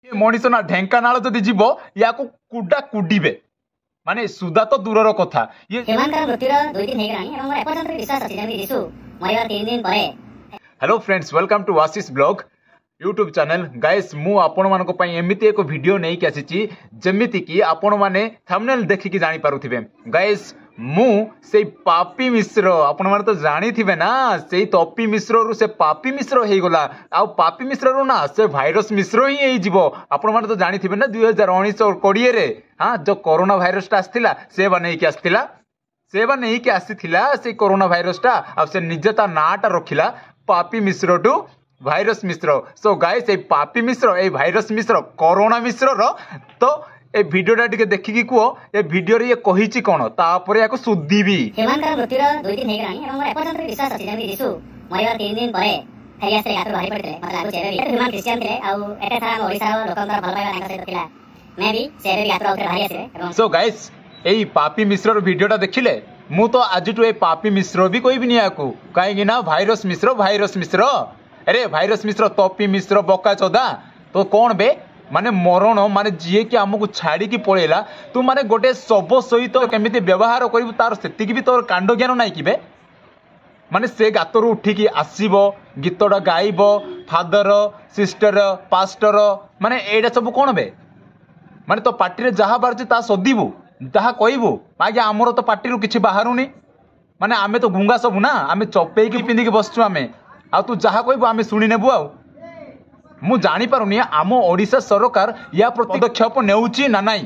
मनीष ना ढेंकानाल जदि जीव या कुडा कुडीबे माने सुधा तो दूरर कथा ये hello friends welcome to Ashish blog YouTube channel guys मु आपण मानको पई एमिति एक वीडियो नै कि आसीची जेमिति कि आपण माने थंबनेल देखि कि जानि पारुथिबे गाइस मु से पापी मिश्र आपण माने तो जानि थिबे ना से तपी मिश्र रु से पापी मिश्र हे गला आ पापी मिश्र रु ना से भाइरस मिश्र ही हे जीवो आपण माने तो जानि थिबे ना 2019 और 20 रे हां जो कोरोना भाइरस टा आस्थिला से बनै कि आस्थिला से बनै कि आस्थिला से कोरोना भाइरस टा आ से निजता नाटा रखिला Papi Mishra to virus Mishra so guys ए पापी मिश्र ए भाइरस मिश्र कोरोना मिश्र रो तो ए वीडियोटा टिके देखिकी कुओ ए वीडियो रे ये कहिची कोन तापर याको सुद्दी भी हेमंकर मृत्युर 2 दिन हेगरानी एवं मोर एपर्यंत विश्वास अछि जेमि यीशु मरियार 3 दिन परे फेरियासे यात्र बाहरी पड़ते मते लागु चेरे ह्यूमन क्रिश्चियन थे आ एटे सारा ओडिसा रो लोकंकर भल पाइबा तांका सहित थिला मे भी चेरे यात्रा उतर बाहरी आसे सो गाइस एई पापी मिश्र रो वीडियोटा देखिले मु तो आज टू ए पापी मिश्र भी कोई भी नहीं आकू काहेकि ना भाइरस मिश्र अरे भाइरस मिश्र तपी मिश्र बका चोदा तो कौन बे माने मरण माने जी कि आमको छाड़ी की पळेला तू माने गोटे सब सहित केमिति व्यवहार करिवु तार सेति भी तोर कांड ज्ञान नाइ कि बे माने से गातरू उठिकी आसीबो गीतडा गाइबो फादर सिस्टर पास्टर माने एडा सब कोन बे माने तो पार्टी रे जहा बारछि ता सदीबु जहा कहबु आगे आमर तो पार्टी रु किछि बाहरुनी माने आमे तो गुंगा सब ना आमे चपेई की पिंदी के बसछु आमे आ तू जहा कहबु आमे सुनि नेबु आ मु जानी पारुनी आम ओडिशा सरकार या पदक्षेप नेउची ना नाई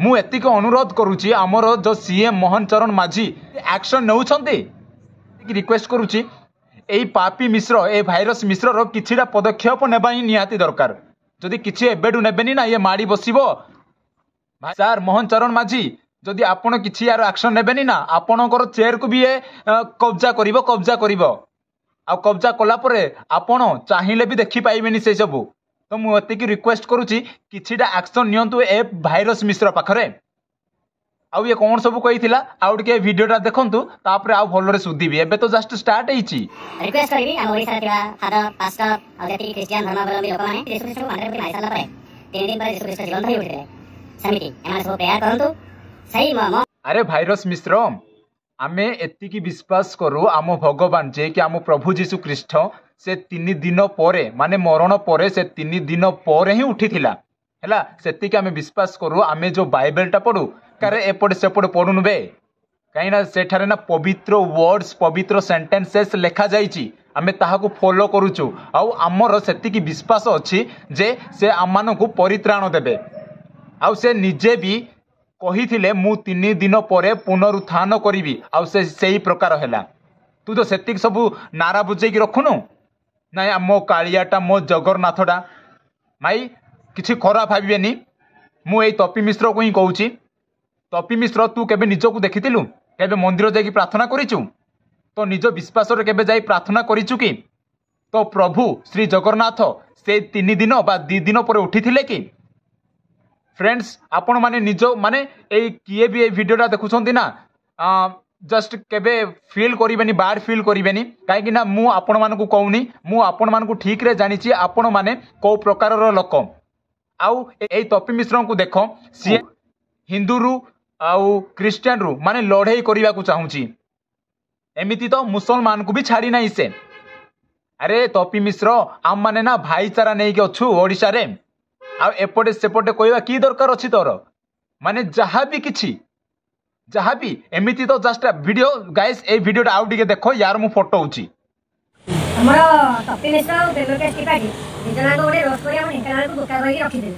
मु एतिक अनुरोध करूची आमर जो सीएम मोहन चरण माझी एक्शन नेउछंती रिक्वेस्ट करूची एई पापी मिश्र ए भाइरस मिश्र रो किछिडा पदक्षेप नेबा ही निहाती दरकार जदि किछि एबेडु नेबेनी ना ये माडी बसिबो सर मोहन चरण माझी जदि आपण किछि यार एक्शन नेबेनी ना आपणकर चेयर को भी कब्जा करिवो आ कब्जा कला परे आपण चाहिले भी देखि पाइबेनी से सब तो मु एतिकी रिक्वेस्ट करूची किछिडा एक्शन नियंतु ए भाइरस मिश्र पाखरे आ ये कोन सब कहिथिला आउट के वीडियोटा देखंतु तापरे आ भलो रे सुदीबी एबे तो जस्ट स्टार्ट हेची रिक्वेस्ट करबी हम ओडिसा तिवा फादर पास्टर आ जेति क्रिश्चियन धर्मावलंबी लोक माने यीशु ख्रीष्ट को मानरे परि आइसाला परे 3 दिन पर यीशु ख्रीष्ट जीवन धरि उठिले समिति एमान सब प्रेयर करंतु सही म अरे भाइरस मिश्र आमे एतिकी विश्वास करू आम भगवान जे कि आम प्रभु जीशु ख्रीष्ट से 3 दिन परे माने मरण परे से 3 दिन परे ही उठिथिला हैला सेतिकी आमे विश्वास करू आमे जो बाइबल टा पढू कारे एपड सेपड पढुनु बे काइना सेठारे ना पवित्र वर्ड्स पवित्र सेंटेंसेस लिखा जाईची आमे ताहाकू फॉलो करूचु आ हमर सेतिकी विश्वास अछि जे से आमानकू को परित्राण देबे आ से निजे भी कही मु 3 दिन परे पुनरुत्थान करी आ से प्रकार है तू तो सेतिक सब नारा बुझे रखुनु ना मो कालियाटा मो जगन्नाथटा माई किछि खराब भावेनी मु ए तपी मिश्र को ही कहूँ तपी मिश्र तू केबे निजको देखिथिलु केबे मंदिर जाई प्रार्थना करिचु तो निज विश्वास रे केबे जाई प्रार्थना करिचु कि तो प्रभु श्री जगन्नाथ से 3 दिन बा 2 दिन पर उठिथिले कि फ्रेंड्स आपण माने निजो माने ए किए भी ए वीडियोटा देखुछंती ना जस्ट केबे फील करिबेनी बाड फील करिबेनी काहे कि ना मु आपण मानकू कहूनी मु आपण मानकू ठीक रे जानिची आपण माने को प्रकार रो लोक आउ ए तपी मिश्र को देखो सी हिंदू रु आउ क्रिश्चियन रु माने लड़ाई करबा को चाहूची एमिति तो मुसलमान को भी छाड़ी नाही से अरे तपी मिश्र आम माने ना भाईचारा नै के अछु ओडिसा रे आ एपटे सेपटे कहवा की दरकार अछि तोर माने जहा भी किछि जहा भी एमिति तो जस्ट वीडियो गाइस ए वीडियोटा आउ टिके देखो यार मु फोटो होची हमर टॉपिक मिश्र बेलोके स्टिपाटी जेना तो ओडे रोज करिया हम इंटरनेट को बुका होई रखि दे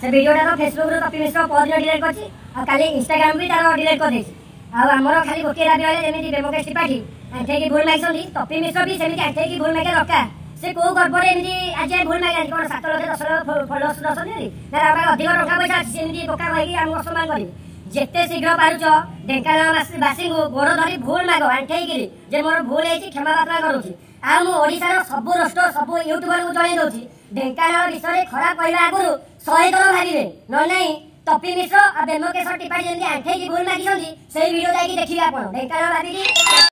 से वीडियोटा तो फेसबुक रो टॉपिक मिश्र पॉज डिलीट करछि आ खाली इंस्टाग्राम भी तार डिलीट कर देछि आ हमर खाली गोटे दाबी वाले जेमिति बेलोके स्टिपाटी एठे की भूल माइसोली टॉपिक मिश्र भी सेमिति एठे की भूल माइके रखा से को गड़बड़े एमती आज भूल माइला कोन 7 लाख 10 लाख फॉलोअर्स दसनी ना हमरा अधिक टका पैसा सेमिति बोका होई हम असमान करी जेते शीघ्र पारुछ ढेंकानाल बासी को गोड़ धरी भूल मागो आंठेई गिरी जे मोर भूल हेछि क्षमा प्रार्थना करूछि आ मु ओडिसा रो सब रोस्टर सब यूट्यूबर को जणाई दउछि ढेंकानाल विषय खराब कहला आगुरु 100 थर भाबिबे न नाही तपी मिश्र आ बेमकेश्वर टिपाई जेंती आंठेई की भूल मागिसंती सेही वीडियो जाई देखिबे आपण ढेंकानाल भाबिकी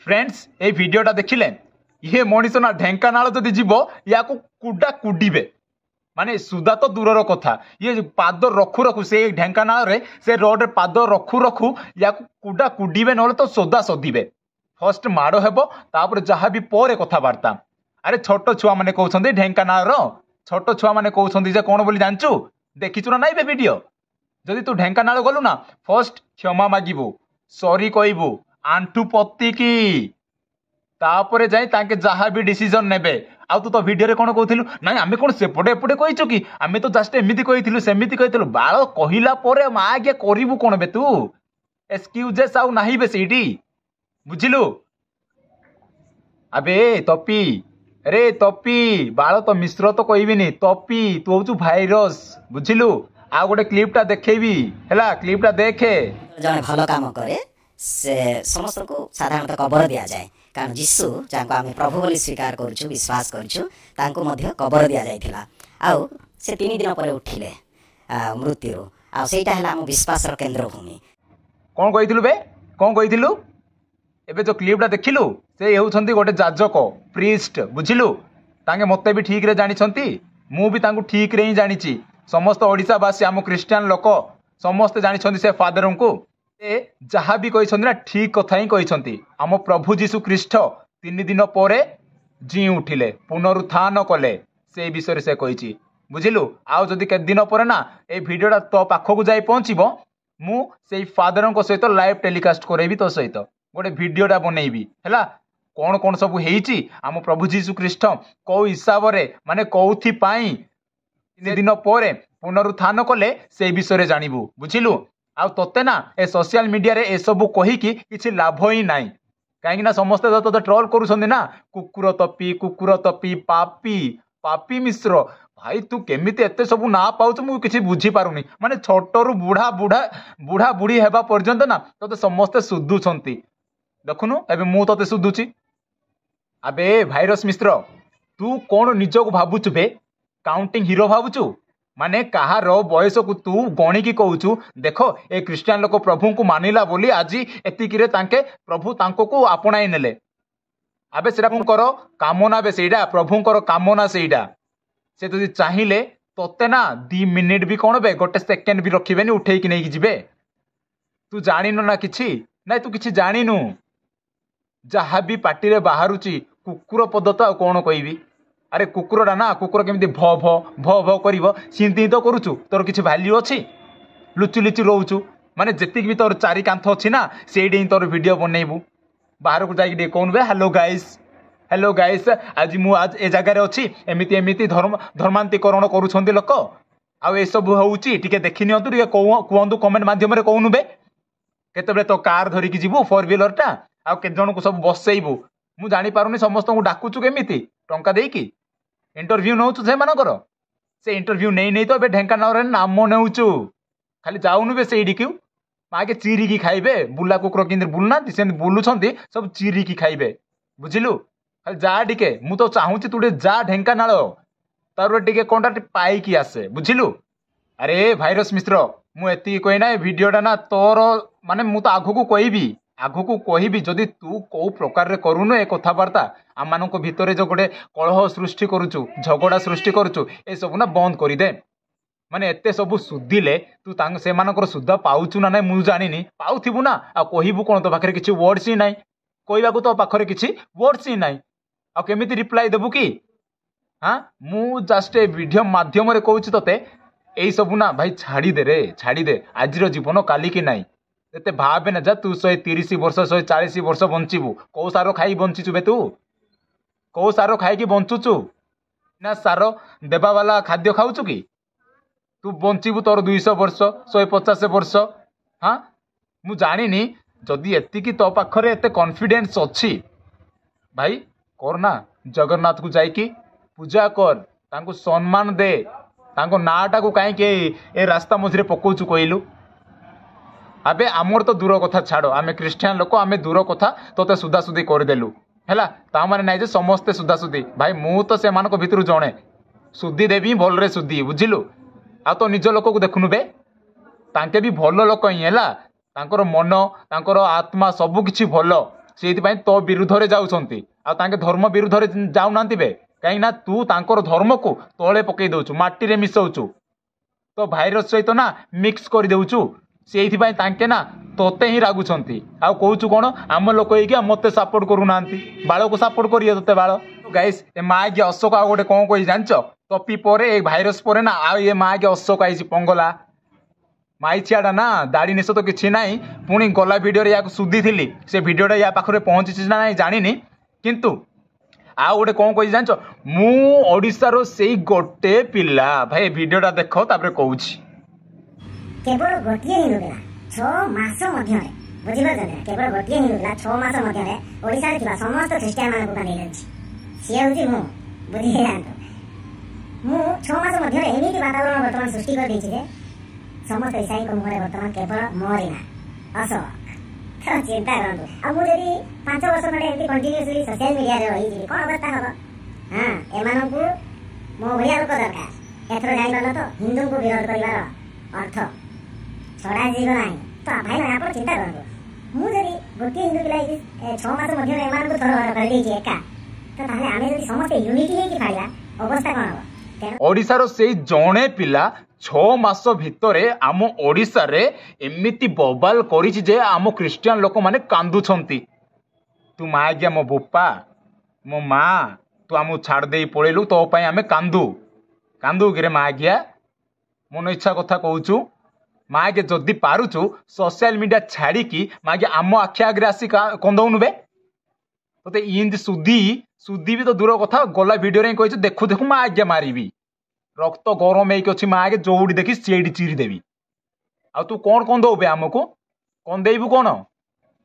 फ्रेंड्स ए वीडियोटा देखिले ये मनीष ना ढेंकानाल जदि जीव या कुडा कुडीबे माने सुधा तो दूरर कथा ये पाद रखु रखु से ढेंकानाल रे से रोड रे पाद रखु रखु या कुडा कुडीबे नले तो सोदा सोदीबे फर्स्ट माड़ हेबो तापर जहाँ भी पर कथबार्ता अरे छोट छुआ मैंने कहते ढेंकानाल छोट छुआ मैंने कहते जे कौन बोली जानचु देखिचु ना नाई वीडियो जदि तू ढेंकानाल गलु ना फर्स्ट क्षमा मागिबु सॉरी कहबू आंठू पति की तापर जाई ताके जहाँ भी डिसीजन नेबे आउ तू तो वीडियो रे कोन कहथिलु ना आमे कोन सेपटे एपटे कहिचु कि आमे तो जस्ट एमिति कहिथिलु सेमिति कहिथिलु बाळ कहिला परे मा आगे करिवु कोन बे तू एक्सक्यूजेस आउ नाही बे सीडी बुझिलु अबे तपी अरे तपी बाळ तो मिश्र तो कहबिनी तपी तू होचु भाइरस बुझिलु आ गोटे क्लिपटा देखेबी हैला क्लिपटा देखे जने भलो काम करे से समस्त को साधारणतः कबर दिया जाए कारण जीशु जाको आमे प्रभु बोली स्वीकार करछु विश्वास करछु तांको मध्य कबर दिया जाइथिला आउ से 3 दिन परे उठिले मृत्यु आ सेटा हला हम विश्वास रो केंद्र भूमि कोन कहिथिलु बे कोन कहिथिलु एबे जो क्लिपटा देखिलु से हेउछंती गोटे जाजक प्रीस्ट बुझिलु तांगे मते भी ठीक रे जानि छंती मु भी तांको ठीक रे ही जानिची समस्त ओडिसावासी आम क्रिश्चियन लोक समस्त जानी से फादर को जहाँ भी कही ना ठीक कथा ही कही आम प्रभु जीशु ख्रीष्ट 3 दिन पर जी उठिले पुनरुत्थान कले से विषय से कही बुझिलु आउ जदि के दिन पर ना ए भिडियोटा तो पाखक जाई पहुँचब मु से फादर सहित लाइव टेलीकास्ट करेबी तो सहित गोटे भिडियोटा बनैबी है कौन कौन सब होईची आम प्रभु जीशु ख्रीष्ट कौ हिसाब से माने कौथि पाई 3 दिन पर पुनरुत्थान कले से विषय जानबू बुझिलु आउ तोते ना ए सोशल मीडिया रे ए सब कहीकि किछि लाभ ही नाई कहीं ना समस्ते तो ट्रोल करूछंदी ना कुकुर तपी पापी पापी मिश्र भाई तू केमिति एते सब ना पाउछ मु किछि बुझी पारुनी माने छोटरू बुढ़ा बुढ़ा बुढ़ा बुढ़ी हेबा पर्यंत ना तोते समस्ते सुधुछंती देखुनु एबे मु तोते सुधुची अबे भाइरस मिश्र तू कोन निजको भाबुछु बे काउंटिंग हीरो भाबुछु माने कहार बयस को तू गणिकी कहूचु देख ए क्रिश्चियन लोक प्रभु को मानिला बोली आज एतिकी तांके प्रभु तांको को आपणाई नेले आबे सेटा कर कामना बे सेटा प्रभुंकर कामना सेटा से जदि चाहिए तोते ना 2 मिनिट भी कौन बे गोटे सेकेंड भी रखिबेनी उठेकी नहीं जिबे तू जानिनु ना किछि ना तू किछि जानिनु जहाँ भी पार्टी रे बाहरुची कुकुर पद तो कौन कहबी अरे कुकुरटा ना कुकुर केमिति भ भ भ भ करिवो सिंती तो करूचु तोर किछि वैल्यू अछि लुचु लुचु रहउचु माने जेतिक भी तोर चारि कांथ अछि ना सेडी तोर वीडियो बनैबू बाहर को जाई दे कोन बे हेलो गाइस आज मु आज ए जगह रे अछि एमिति एमिति धर्मांतरीकरण करूछंती लोक आ ए सब होउची टिके देखि नियंतु टिके कोहंदु कमेंट माध्यम रे कहउनु बे केतेबे तो कार धरि कि जीवु 4 व्हीलरटा आ के जण को सब बसैबू मु जानि पारुनी समस्त को डाकुचु केमिति टंका देई की इंटरव्यू नौचु से मानकर से इंटरव्यू नहीं तो ए ढेंकानाल रे नाम नेउचु खाली जाउनु बे सेडी क्यों आगे चिरी की खाइबे बुला कुकुर किंद बुलना से बुलुछंती सब चिरी की खाइबे बुझिलु खाली जा टिके मु तो चाहूची तू जा ढेंकानाल तार टिके कोनटा पाई की आसे बुझिलु अरे भाइरस मिश्र मु एति कहि ना वीडियोटा ना तोर माने मु तो आगु को कहबी जदि तू कौ प्रकार रे करूनु ए कथबार्ता आम मान भितर जो गोटे कलह सृष्टि करुचु झगड़ा सृष्टि करुचु ए सब ना बंद कर दे माने एते सब सुधिले तू से मानकर सुधा पाउचु ना नहीं मुझे जानी पाउथिबु ना आ कहबू कौन तो पाखे किसी वर्ड्स ही नाई कहवाक तो पाखे किसी वर्ड्स ही नाई आ केमिति रिप्लाई देबू कि हाँ मु जस्ट ए वीडियो माध्यम रे कहूची तोते एई सब ना भाई छाड़ी दे रे छाड़ी दे आजिर जीवन काली की नाई एते भावे ना जा तू 130 वर्ष 140 वर्ष बंचीबू कौ सार खाई बंचीचु बे तू कौ सार खाई बंचुचु ना सार देवा वाला खाद्य खाऊचु कि तू बंचीबू तोर 200 वर्ष 150 वर्ष हाँ मु जानिनी जदि एतिकी तो पाखरे एते कॉन्फिडेंस अच्छी भाई करना जगन्नाथ को जाइकी पूजा कर तांको सम्मान दे तांको नाटा को कहीं ए रास्ता मझे पकाउचु कहलु आबे आमर तो दूर कथा छाड़ आमे क्रिश्चियन लोक आमे दूर कथा तोते सुधासुधी करदेलु है ता माने नाई जे समस्ते सुधासुधी भाई मु तो से मानक भितरु जणे सुधी देवी भल रे सुधी बुझिलु आ तो निज लोक को देखुनु बे तांके भी भल लोक ही है तांकर मन तांकर आत्मा सब किछि भल सेति पई तो विरुद्ध रे जाउछंती आ तांके धर्म विरुद्ध रे जाउ नांती बे कहीं तू तांकर धर्म को तले पकई दउछु माटी रे मिसौछु तो भाइरस सहित ना मिक्स कर देउछु से तांके ना तोते ही रागुछंती आ कहूछु कोन आम लोक होइके मते सपोर्ट करू नांती बाळ को सपोर्ट करिए तोते बाळ गाइस ए माँ के अशोक आ गोटे कौन कही जानच टपी परे ए भाइरस परे ना आ ये माँ के अशोक आई पंगला माई छियाटा ना दाढ़ी निश तो किसी ना पुणी गला भिडियो या सुधी थी से भिडियोटा या पाखे पहुँची ना ना जानी किंतु आ गोटे कौन कही जानच मु ओडिशार से गोटे पिला भाई भिडियोटा देख तापर कहूँ केवल गोटे ही लुगला 6 मास मध्य बुझिपारछन केवल गोटे ही लुगला 6 मास मध्य ओडिशा रे समस्त ख्रीस्टियान मानक बांधि देछि सी हूँ मु बुझी मु 6 मास मध्य एमती वातावरण बर्तमान सृष्टि कर देछि जे समस्त ईसाई मुहर बर्तमान केवल मरीना अशोक तो चिंता करूँ आ मुझे 5 वर्ष खंडे एमती कंटिन्यूअसली सोशल मीडिया रे रही कौन अवस्था हम हाँ एम मो भाया लोक दरकार एथर जान तो हिंदू को विरोध कर अर्थ छड़ा जीव ना तो भाई आप चिंता करूँ मुझे गोटे हिंदू पिला 6 मास मध्य एम थोड़ा कर एका तो आम जो समस्त यूनिटी होगी फाड़ा अवस्था कौन हम ओडिशार से जणे पिला 6 मास भितरे आम ओडिशा रे एमिति बबाल करिछि जे आम क्रिश्चियन लोक माने कांदुछंती तू माँ गया मो बोपा मो माँ तू आम छाड़ दे पळेलु तो पई आमे कांदू कांदू गिरे माँ गया मन इच्छा कथा कहूछु माँ के जदि पारुछु सोशल मीडिया छाड़ी की माँ के आम आखि आगे आसी कंदौनु बे तो इंद सुधी भी तो दूर कथा गला वीडियो रे कहि देखु देखु माँ आज्ञा मारिबी रक्त गरम होइक अछि माँ आगे जोड़ी देखी सीडी चिरी देवी आ तू कौन कंदौ बे आमको कंदेबू कौन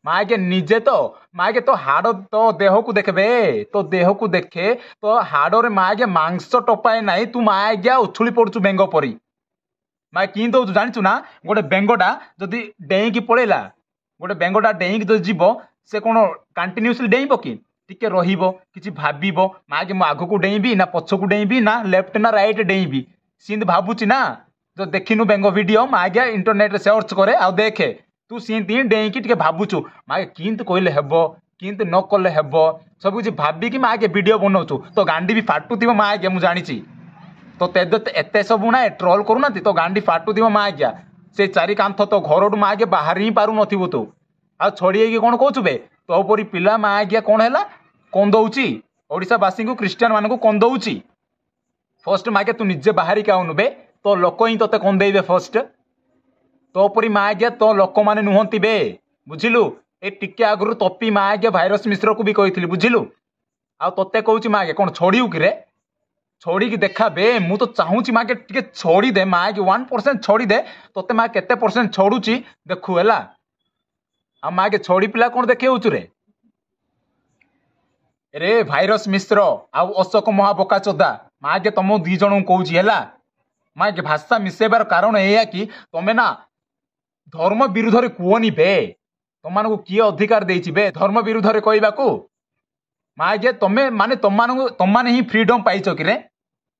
माँ के निजे तो माँ के तो हाड़ तो देह को देखबे तो देह को देखे तो हाड़ रे माँ के मांस टपाए नाई तू माँ आज्ञा उछुली पड़चु बेंग परी माँ कि दौचु जानिचु ना गोटे बेंगटा जदि डेईकी पड़ेला गोटे बेंगटा डेईकी जदि जीव से कौन कंटिन्यूअसली डेईब कि टिके रहिबो किछि भाबिबो माँ के मु आगको डेईबी ना पछको डेईबी ना लेफ्ट ना राइट डेईबी सिंध भाबुची ना जो देखिनु बेंग वीडियो माँ आज्ञा इंटरनेट रे सर्च करे आ देखे तू सिंधी डेईकी टिके भाबुचु माँ किंतु कहले हेबो किंतु न कले हेबो सब किछि भाबिकी माँ के वीडियो बनौचु तो गांडी भी फाटुथिबो माँ आज्ञा मु जानिची तो एते सब ना ट्रोल करूना तो गांडी फाटुथिबो माँ आज्ञा से चारि कांथ तो घरटू माँ आज्ञा बाहर ही पारु नथिबो तू आ छड़ी कौन कहूछु बे तो परी पिला माँ आज्ञा कौन है कंदौची ओडिशावासी को क्रिश्चियन मान को कंदौची फर्स्ट माँ के तू निजे बाहर आउनु बे तो लोक ही तोते कंदेबे फर्स्ट तो परी माँ आज्ञा तो लोक माने नुहंती बे बुझिलु ए टिके आगु तपी माँ आज्ञा भाइरस मिश्र को भी कही बुझिलु आ तोते कहूची माँ आज्ञा कौन छड़िउ कि रे छोड़ी की देखा बे मु तो चाहूची माँ के टिके छोड़ी दे माँ के 1% छोड़ी दे तोते माँ केते परसेंट छोड़ुची देखु है आ माँ के छोड़ी पिला कौन देखे रे रे भाइरस मिश्र आ अशोक महाबोका चोदा माँ के तुम 2 जन कहूँ है माँ के भाषा मिसेबार कारण यह कि तुम्हें ना धर्म विरुद्ध कहनी बे तुम को किए अधिकार देछि बे धर्म विरुद्ध कहवा को माँ के तुम्हें माने तुम ही फ्रीडम पाइच कि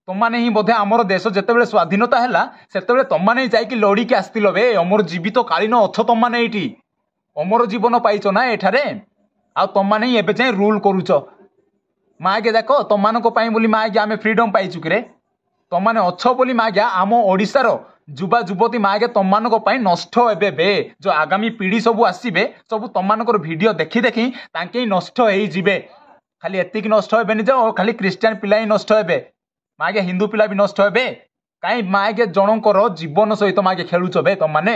तुमने ही बोधे आमर देश जिते स्वाधीनता है से तुमने जाकि लड़िकी आसतिल बे अमर जीवित कालीन अच्छ तुमने ये अमर जीवन पाइच ना एठारे आ तुमने ही एबे रूल करुच माँ के देख तुम बोली माँ के आम फ्रीडम पाइचु कि तुमने अच्छ बोली माँ के आम ओडिशार युवा युवती माँ के तुम नष्ट हे बे जो आगामी पीढ़ी सब आसबे सब तुम वीडियो देखी देखी तांके नष्ट हो खाली एतिक नष्ट हेबेनि जो खाली क्रिश्चियन पिला ही नष्ट हेबे माँ के हिंदू पिला भी नष्ट हेबे कहीं माँ के जनकर जीवन सहित माँ के खेलुच बे तुम माने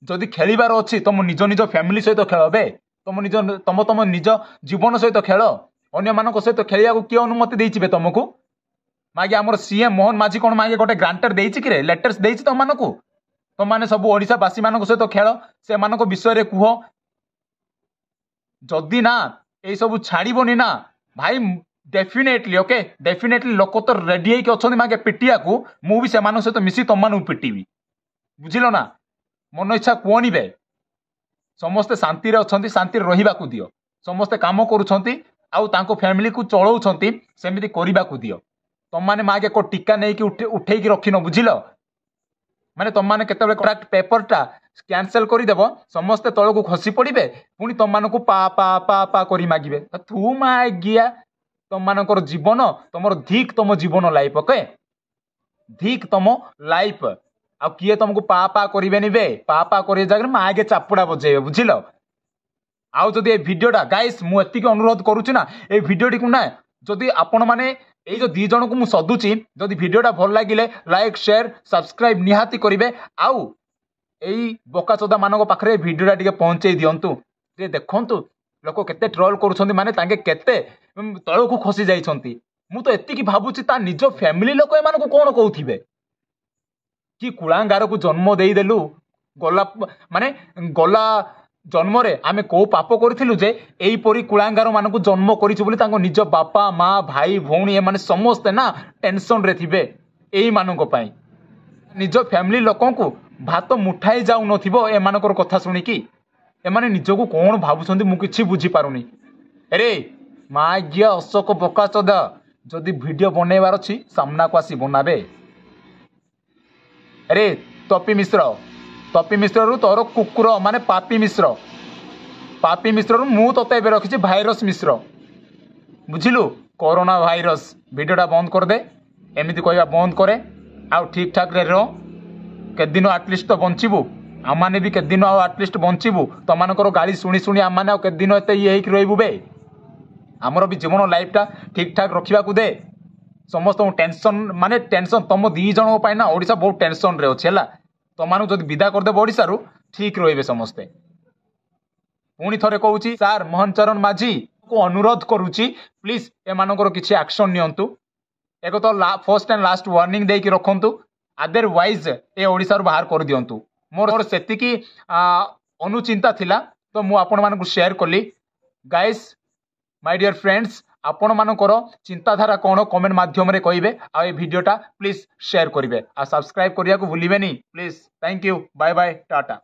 जदि खेलिबार अच्छी तुम निज निज फैमिली सहित खेल बे तुम निज जीवन सहित खेल अन्य मानक सहित खेलिया किए अनुमति देछि बे तुमको माँ के आमर सीएम मोहन माझी कौन माँ के गोटे ग्रांटेड देछि कि लेटर्स देछि तुमको तुमने सब ओडिशावासी मान सहित खेल से विषय कह जदि ना ये सब छाड़बनी ना भाई डेफिनेटली ओके डेफिनेटली लोक तो रेडी होकर अच्छा माँ के पिटिया को मुझे से सहित मिसी तुम पिटिबी बुझिल ना मन इच्छा कहनी बे समस्ते शांति अच्छा शांति रहा दियो समस्ते कम कर फैमिली को चलाउछंती सेमिति करने को दियो तुम मैंने माँ के को टीका नहीं उठे रखिन बुझिल माने तुम मैंने केतबेले पेपरटा कैंसल करदेव समस्ते तल को खसी पड़े पुणी तुम को पा पा पा पा करी मागिबे थू माँ गिया तुम जीवन तुम धिक तुम जीवन लाइफ ओके धिक तुम लाइफ आ किए तुमको पा पा करेनि बे पा पा कर जगह मैं आगे चापुड़ा बजेबे बुझिल आउ जदि ए भिडियोटा गाइस मु एतिक अनुरोध करूची ना ए भिडियोटी को ना जदि आपण माने ए जो दी जन को मु सदुची जदि भिडियोटा भल लागिले लाइक शेयर सब्सक्राइब निहाती करिवे आउ एई बोका चोदा मानक पाखरे भिडियोटा टिके पहुंचै दियंतु जे देखंतु लोक केते ट्रोल करूछंती माने तांके केते तळकु खसी जाइछंती मु तो एतिकी भाबुची ता निजो फैमिली लोक ए मानको कोन कहउथिबे कि कुलांगार को जन्म देई देलु गला माने गला जन्म रे आमे को पाप करथिलु जे एई परी कुलांगार मानकु जन्म करिछु बोली तांको निज बापा माँ भाई भौणी ए माने समस्त ना टेंशन रे थिबे एई मानको पई निज फैमिली लोकन को भात मुठाई जाउ नथिबो ए मानकर कथा सुनी कि ए माने निजको कोन भाबुछंती मु किछि बुझी पारुनी अरे मागिया अशोक बोका चोदा जदि वीडियो बनेबार अछि सामना को आसी बनाबे अरे तपी मिश्र रु तोर कुकुर माने पापी मिश्र रु मु तते एबे रखिछि भाइरस मिश्र बुझिलु कोरोना भाइरस वीडियोटा बंद कर दे एमिति कहवा बंद करे आउ ठीक ठाक रे रह के दिन एटलिस्ट तो बंचिबू आमाने भी के दिन आउ एटलिस्ट बंचिबू तमानकर गाली शुणी शुणी आमाने आउ के दिन एते ये हेक रहबू बे हमर भी जीवन लाइफटा ठीक ठाक रखिबा को दे समस्त टेंशन माने टेंशन तुम दी जन ना ओडिशा बहुत टेंशन रे अछि हला तुम जब विदा करदेव ओडिशा ठीक रहिबे समस्ते पुणी थरे कहूची सार मोहन चरण माझी को अनुरोध करूची प्लीज एमानकर किछि एक्शन नियंतु एक तो फर्स्ट एंड लास्ट वार्निंग देकी रखंतु अदरवाइज ए ओडिशा बाहर कर दियंतु मोर सेतिकी अनुचिंता थिला तो मु आपण मानकु शेयर कली गाइस माय डियर फ्रेंड्स आपण मानकर चिंताधारा कौन कमेंट माध्यम रे कहिबे आ ए भिडियोटा प्लीज शेयर करिवे आ सब्सक्राइब करिया को भूलिबेनी please thank you bye bye Tata.